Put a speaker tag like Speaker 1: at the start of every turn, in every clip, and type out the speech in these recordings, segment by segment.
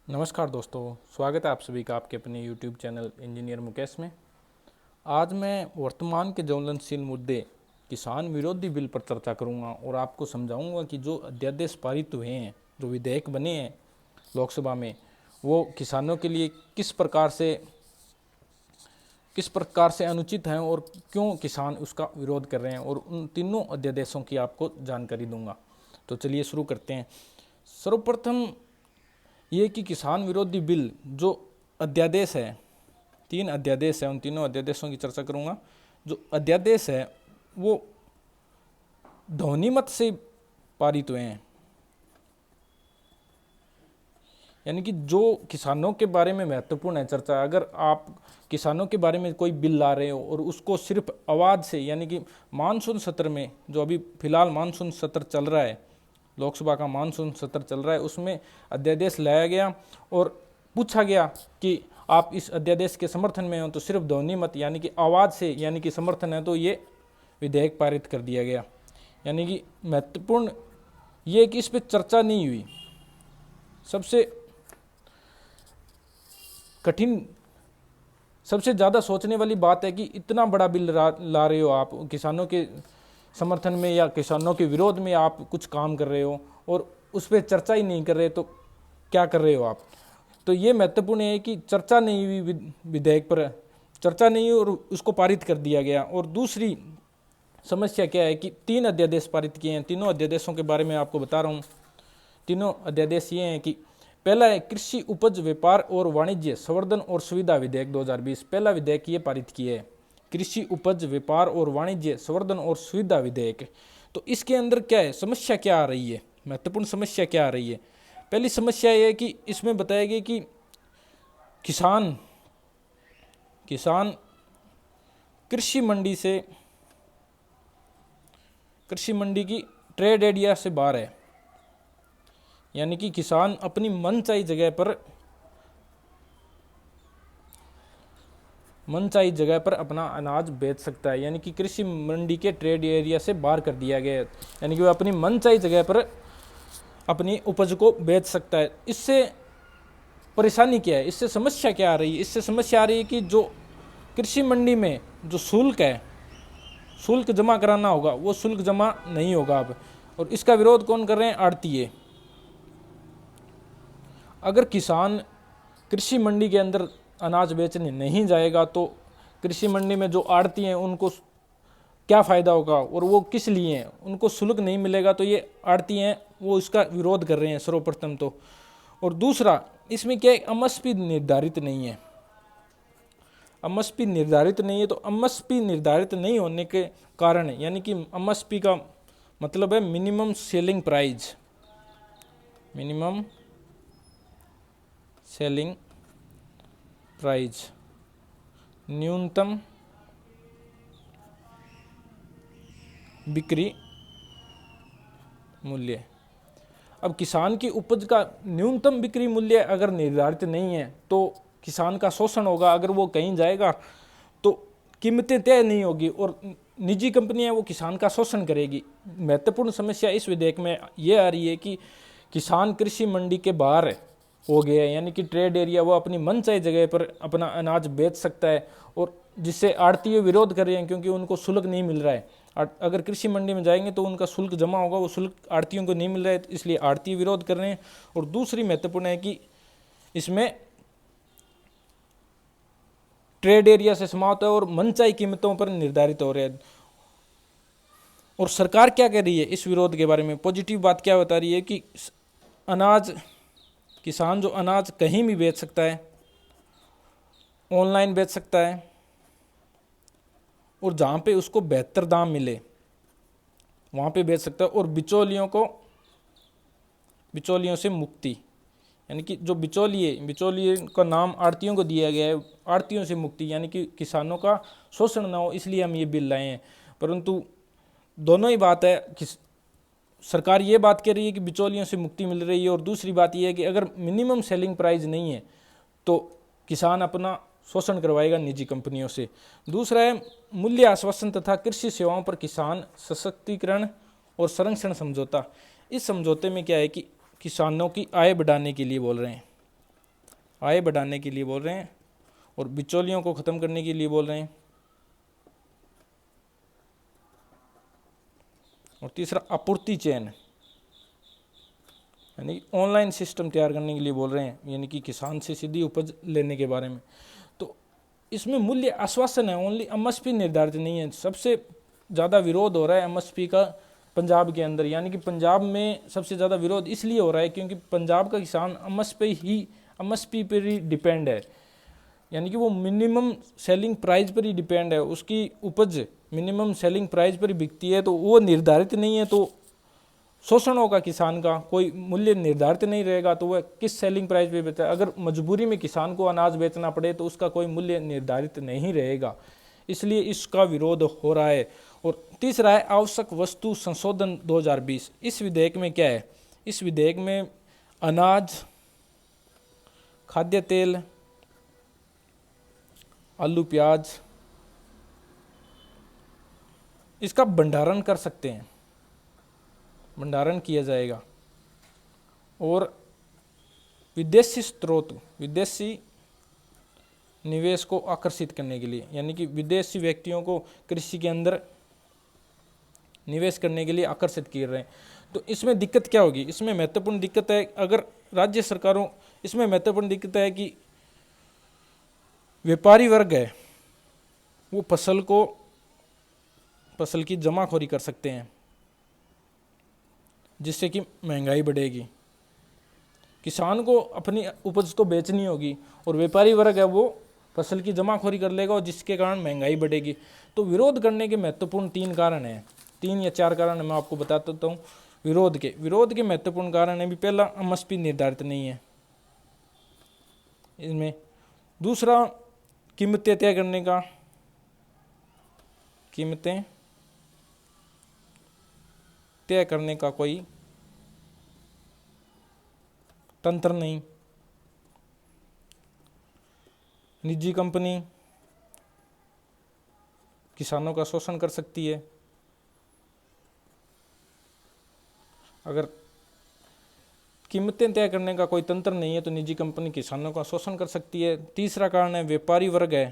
Speaker 1: नमस्कार दोस्तों, स्वागत है आप सभी का आपके अपने YouTube चैनल इंजीनियर मुकेश में। आज मैं वर्तमान के ज्वलनशील मुद्दे किसान विरोधी बिल पर चर्चा करूंगा और आपको समझाऊंगा कि जो अध्यादेश पारित हुए हैं, जो विधेयक बने हैं लोकसभा में, वो किसानों के लिए किस प्रकार से अनुचित हैं और क्यों किसान उसका विरोध कर रहे हैं, और उन तीनों अध्यादेशों की आपको जानकारी दूंगा। तो चलिए शुरू करते हैं। सर्वप्रथम ये कि किसान विरोधी बिल जो अध्यादेश है, 3 अध्यादेश है, उन तीनों अध्यादेशों की चर्चा करूंगा। जो अध्यादेश है वो ध्वनिमत से पारित हुए हैं, यानी कि जो किसानों के बारे में महत्वपूर्ण है चर्चा। अगर आप किसानों के बारे में कोई बिल ला रहे हो और उसको सिर्फ आवाज़ से, यानी कि मानसून सत्र में, जो अभी फिलहाल मानसून सत्र चल रहा है, लोकसभा का मानसून सत्र चल रहा है, उसमें अध्यादेश लाया गया और पूछा गया कि आप इस अध्यादेश के समर्थन में हो, तो सिर्फ ध्वनि मत यानी कि आवाज़ से, यानी कि समर्थन है, तो ये विधेयक पारित कर दिया गया। यानी कि महत्वपूर्ण ये कि इस पर चर्चा नहीं हुई। सबसे कठिन, सबसे ज़्यादा सोचने वाली बात है कि इतना बड़ा बिल ला रहे हो आप, किसानों के समर्थन में या किसानों के विरोध में आप कुछ काम कर रहे हो और उस पर चर्चा ही नहीं कर रहे, तो क्या कर रहे हो आप। तो ये महत्वपूर्ण है कि चर्चा नहीं हुई, विधेयक पर चर्चा नहीं हुई और उसको पारित कर दिया गया। और दूसरी समस्या क्या है कि 3 अध्यादेश पारित किए हैं। तीनों अध्यादेशों के बारे में आपको बता रहा हूँ। तीनों अध्यादेश ये हैं कि पहला है कृषि उपज व्यापार और वाणिज्य संवर्धन और सुविधा विधेयक 2020। पहला विधेयक ये पारित किए है, कृषि उपज व्यापार और वाणिज्य संवर्धन और सुविधा विधेयक। तो इसके अंदर क्या है, समस्या क्या आ रही है, महत्वपूर्ण समस्या क्या आ रही है। पहली समस्या ये है कि इसमें बताया गया कि किसान कृषि मंडी की ट्रेड एरिया से बाहर है, यानी कि किसान अपनी मनचाही जगह पर अपना अनाज बेच सकता है, यानी कि कृषि मंडी के ट्रेड एरिया से बाहर कर दिया गया है, यानी कि वह अपनी मनचाही जगह पर अपनी उपज को बेच सकता है। इससे परेशानी क्या है, इससे समस्या क्या आ रही है। इससे समस्या आ रही है कि जो कृषि मंडी में जो शुल्क है, शुल्क जमा कराना होगा, वो शुल्क जमा नहीं होगा अब। और इसका विरोध कौन कर रहे हैं, आड़तीये। अगर किसान कृषि मंडी के अंदर अनाज बेचने नहीं जाएगा तो कृषि मंडी में जो आड़ती हैं उनको क्या फ़ायदा होगा, और वो किस लिए हैं, उनको शुल्क नहीं मिलेगा, तो ये आड़ती हैं वो इसका विरोध कर रहे हैं सर्वप्रथम तो। और दूसरा, इसमें क्या है, एमएसपी निर्धारित नहीं है। एमएसपी निर्धारित नहीं है, तो एमएसपी निर्धारित नहीं होने के कारण, यानी कि एमएसपी का मतलब है minimum selling price, minimum selling price, न्यूनतम बिक्री मूल्य। अब किसान की उपज का न्यूनतम बिक्री मूल्य अगर निर्धारित नहीं है तो किसान का शोषण होगा। अगर वो कहीं जाएगा तो कीमतें तय नहीं होगी और निजी कंपनियां वो किसान का शोषण करेगी। महत्वपूर्ण समस्या इस विधेयक में ये आ रही है कि किसान कृषि मंडी के बाहर हो गया है, यानी कि ट्रेड एरिया, वो अपनी मनचाही जगह पर अपना अनाज बेच सकता है, और जिससे आड़तीय विरोध कर रहे हैं क्योंकि उनको शुल्क नहीं मिल रहा है। अगर कृषि मंडी में जाएंगे तो उनका शुल्क जमा होगा, वो शुल्क आड़तियों को नहीं मिल रहा है, इसलिए आड़तीय विरोध कर रहे हैं। और दूसरी महत्वपूर्ण है कि इसमें ट्रेड एरिया से समाप्त है और मनचाही कीमतों पर निर्धारित हो रहे हैं। और सरकार क्या कह रही है इस विरोध के बारे में, पॉजिटिव बात क्या बता रही है कि किसान जो अनाज कहीं भी बेच सकता है, ऑनलाइन बेच सकता है, और जहाँ पे उसको बेहतर दाम मिले वहाँ पे बेच सकता है। और बिचौलियों से मुक्ति, यानी कि जो बिचौलिए का नाम आड़तियों को दिया गया है, आड़तियों से मुक्ति, यानी कि किसानों का शोषण ना हो, इसलिए हम ये बिल लाए हैं। परंतु दोनों ही बात है कि सरकार ये बात कह रही है कि बिचौलियों से मुक्ति मिल रही है, और दूसरी बात यह है कि अगर मिनिमम सेलिंग प्राइस नहीं है तो किसान अपना शोषण करवाएगा निजी कंपनियों से। दूसरा है मूल्य आश्वासन तथा कृषि सेवाओं पर किसान सशक्तिकरण और संरक्षण समझौता। इस समझौते में क्या है कि किसानों की आय बढ़ाने के लिए बोल रहे हैं, आय बढ़ाने के लिए बोल रहे हैं और बिचौलियों को ख़त्म करने के लिए बोल रहे हैं। और तीसरा आपूर्ति चेन, यानी ऑनलाइन सिस्टम तैयार करने के लिए बोल रहे हैं, यानी कि किसान से सीधी उपज लेने के बारे में। तो इसमें मूल्य आश्वासन है, ओनली एमएसपी निर्धारित नहीं है। सबसे ज़्यादा विरोध हो रहा है एमएसपी का पंजाब के अंदर, यानी कि पंजाब में सबसे ज़्यादा विरोध इसलिए हो रहा है क्योंकि पंजाब का किसान एमएसपी पर ही डिपेंड है, यानी कि वो मिनिमम सेलिंग प्राइस पर ही डिपेंड है, उसकी उपज मिनिमम सेलिंग प्राइस पर ही बिकती है। तो वो निर्धारित नहीं है तो शोषण होगा किसान का, कोई मूल्य निर्धारित नहीं रहेगा तो वह किस सेलिंग प्राइस पे बेचता है। अगर मजबूरी में किसान को अनाज बेचना पड़े तो उसका कोई मूल्य निर्धारित नहीं रहेगा, इसलिए इसका विरोध हो रहा है। और तीसरा है आवश्यक वस्तु संशोधन 2020। इस विधेयक में क्या है, इस विधेयक में अनाज, खाद्य तेल, आलू, प्याज, इसका भंडारण कर सकते हैं, भंडारण किया जाएगा। और विदेशी स्रोत, विदेशी निवेश को आकर्षित करने के लिए, यानी कि विदेशी व्यक्तियों को कृषि के अंदर निवेश करने के लिए आकर्षित किए रहे हैं। तो इसमें दिक्कत क्या होगी, इसमें महत्वपूर्ण दिक्कत है, अगर राज्य सरकारों, इसमें महत्वपूर्ण दिक्कत है कि व्यापारी वर्ग है वो फसल की जमाखोरी कर सकते हैं, जिससे कि महंगाई बढ़ेगी। किसान को अपनी उपज तो बेचनी होगी और व्यापारी वर्ग है वो फसल की जमाखोरी कर लेगा और जिसके कारण महंगाई बढ़ेगी। तो विरोध करने के महत्वपूर्ण 3 कारण हैं, 3 या 4 कारण मैं आपको बता देता हूँ। विरोध के महत्वपूर्ण कारण है भी, पहला एमएसपी निर्धारित नहीं है इसमें, दूसरा कीमतें तय करने का, कीमतें तय करने का कोई तंत्र नहीं, निजी कंपनी किसानों का शोषण कर सकती है। अगर कीमतें तय करने का कोई तंत्र नहीं है तो निजी कंपनी किसानों का शोषण कर सकती है। तीसरा कारण है व्यापारी वर्ग है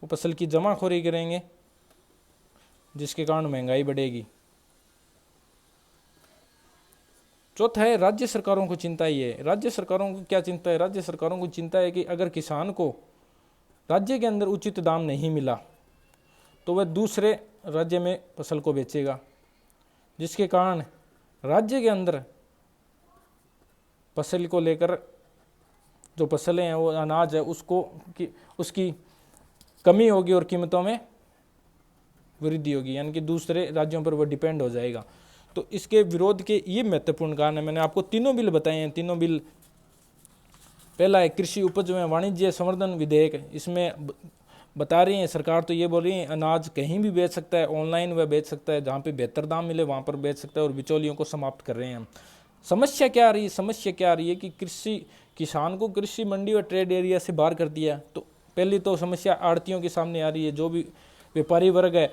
Speaker 1: वो फसल की जमाखोरी करेंगे, जिसके कारण महंगाई बढ़ेगी। चौथा है राज्य सरकारों को चिंता ही है। राज्य सरकारों को क्या चिंता है, राज्य सरकारों को चिंता है कि अगर किसान को राज्य के अंदर उचित दाम नहीं मिला तो वह दूसरे राज्य में फसल को बेचेगा, जिसके कारण राज्य के अंदर फसल को लेकर जो फसलें हैं वो अनाज है उसकी कमी होगी और कीमतों में वृद्धि होगी, यानी कि दूसरे राज्यों पर वो डिपेंड हो जाएगा। तो इसके विरोध के ये महत्वपूर्ण कारण है। मैंने आपको तीनों बिल बताए हैं। तीनों बिल, पहला है कृषि उपज में वाणिज्य संवर्धन विधेयक, इसमें बता रही है सरकार, तो ये बोल रही है अनाज कहीं भी बेच सकता है, ऑनलाइन वह बेच सकता है, जहाँ पे बेहतर दाम मिले वहाँ पर बेच सकता है, और बिचौलियों को समाप्त कर रहे हैं हम। समस्या क्या आ रही है, समस्या क्या आ रही है कि किसान को कृषि मंडी और ट्रेड एरिया से बाहर कर दिया। तो पहली तो समस्या आड़तियों के सामने आ रही है, जो भी व्यापारी वर्ग है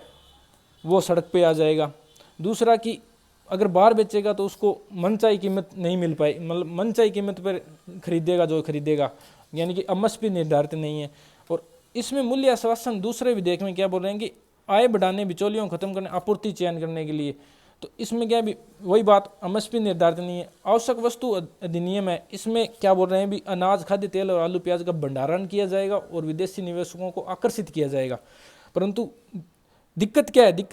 Speaker 1: वो सड़क पे आ जाएगा। दूसरा कि अगर बाहर बेचेगा तो उसको मनचाही कीमत नहीं मिल पाई, मतलब मनचाही कीमत पर खरीदेगा जो खरीदेगा, यानी कि एमएसपी निर्धारित नहीं है। और इसमें मूल्य आश्वासन दूसरे विधेयक में क्या बोल रहे हैं कि आय बढ़ाने, बिचौलियों को खत्म करने, आपूर्ति चयन करने के लिए। तो इसमें क्या भी वही बात, एमएसपी निर्धारित नहीं है। आवश्यक वस्तु अधिनियम है, इसमें क्या बोल रहे हैं भी अनाज, खाद्य तेल और आलू प्याज का भंडारण किया जाएगा और विदेशी निवेशकों को आकर्षित किया जाएगा। परंतु दिक्कत क्या है,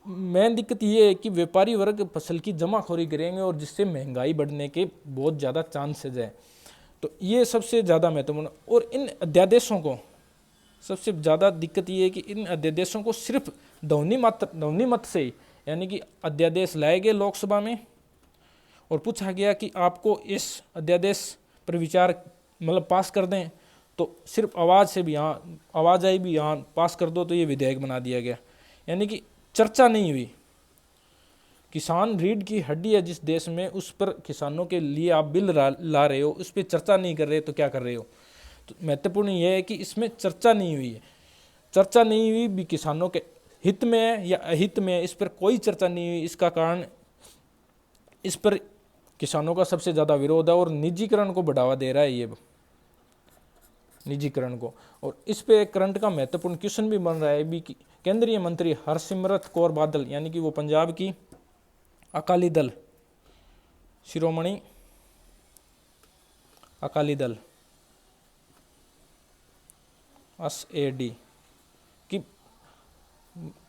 Speaker 1: मेन दिक्कत ये है कि व्यापारी वर्ग फसल की जमाखोरी करेंगे और जिससे महंगाई बढ़ने के बहुत ज़्यादा चांसेज है। तो ये सबसे ज़्यादा महत्वपूर्ण। और इन अध्यादेशों को सबसे ज़्यादा दिक्कत ये है कि इन अध्यादेशों को सिर्फ ध्वनि मत से, यानी कि अध्यादेश लाए गए लोकसभा में और पूछा गया कि आपको इस अध्यादेश पर विचार मतलब पास कर दें, तो सिर्फ आवाज़ से भी यहाँ आवाज़ आई भी यहाँ पास कर दो तो ये विधेयक बना दिया गया, यानी कि चर्चा नहीं हुई। किसान रीढ़ की हड्डी है जिस देश में, उस पर किसानों के लिए आप बिल ला रहे हो, उस पर चर्चा नहीं कर रहे तो क्या कर रहे हो। तो महत्वपूर्ण यह है कि इसमें चर्चा नहीं हुई है। चर्चा नहीं हुई भी किसानों के हित में है या अहित में है, इस पर कोई चर्चा नहीं हुई। इसका कारण इस पर किसानों का सबसे ज़्यादा विरोध है और निजीकरण को बढ़ावा दे रहा है ये। निजीकरण को। और इस पे करंट का महत्वपूर्ण क्वेश्चन भी बन रहा है भी कि केंद्रीय मंत्री हरसिमरत कौर बादल, यानी कि वो पंजाब की अकाली दल, शिरोमणि अकाली दल SAD की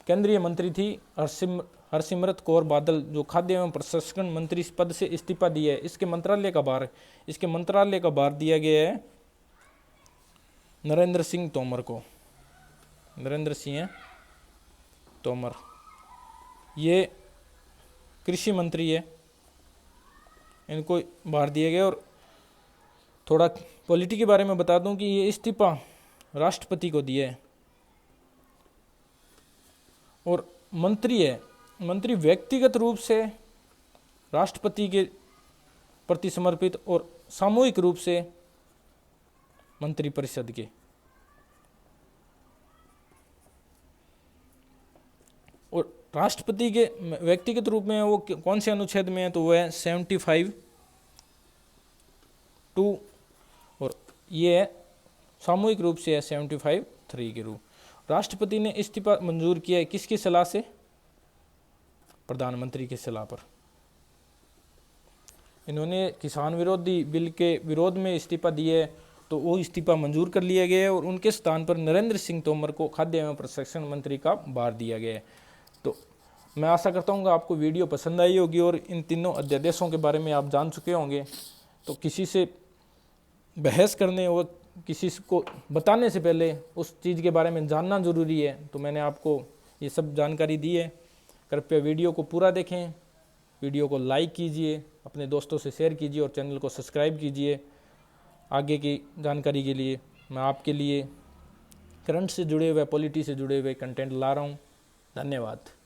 Speaker 1: केंद्रीय मंत्री थी हरसिमरत कौर बादल, जो खाद्य एवं प्रसंस्करण मंत्री पद से इस्तीफा दिया है। इसके मंत्रालय का भार दिया गया है नरेंद्र सिंह तोमर को। नरेंद्र सिंह तोमर ये कृषि मंत्री है, इनको भार दिया गया। और थोड़ा पॉलिटी के बारे में बता दूं कि ये इस्तीफा राष्ट्रपति को दिया है। और मंत्री है, मंत्री व्यक्तिगत रूप से राष्ट्रपति के प्रति समर्पित और सामूहिक रूप से मंत्री परिषद के। और राष्ट्रपति के व्यक्तिगत रूप में वो कौन से अनुच्छेद में है, तो वो है 75(2) और ये है सामूहिक रूप से है 75(3) के रूप। राष्ट्रपति ने इस्तीफा मंजूर किया है किसकी सलाह से? प्रधानमंत्री की सलाह पर। इन्होंने किसान विरोधी बिल के विरोध में इस्तीफा दिए, तो वो इस्तीफा मंजूर कर लिया गया है और उनके स्थान पर नरेंद्र सिंह तोमर को खाद्य एवं प्रसंस्करण मंत्री का भार दिया गया है। तो मैं आशा करता हूँ कि आपको वीडियो पसंद आई होगी और इन तीनों अध्यादेशों के बारे में आप जान चुके होंगे। तो किसी से बहस करने और किसी को बताने से पहले उस चीज़ के बारे में जानना जरूरी है। तो मैंने आपको ये सब जानकारी दी है। कृपया वीडियो को पूरा देखें, वीडियो को लाइक कीजिए, अपने दोस्तों से शेयर कीजिए और चैनल को सब्सक्राइब कीजिए। आगे की जानकारी के लिए मैं आपके लिए करंट से जुड़े हुए, पॉलिटी से जुड़े हुए कंटेंट ला रहा हूँ। धन्यवाद।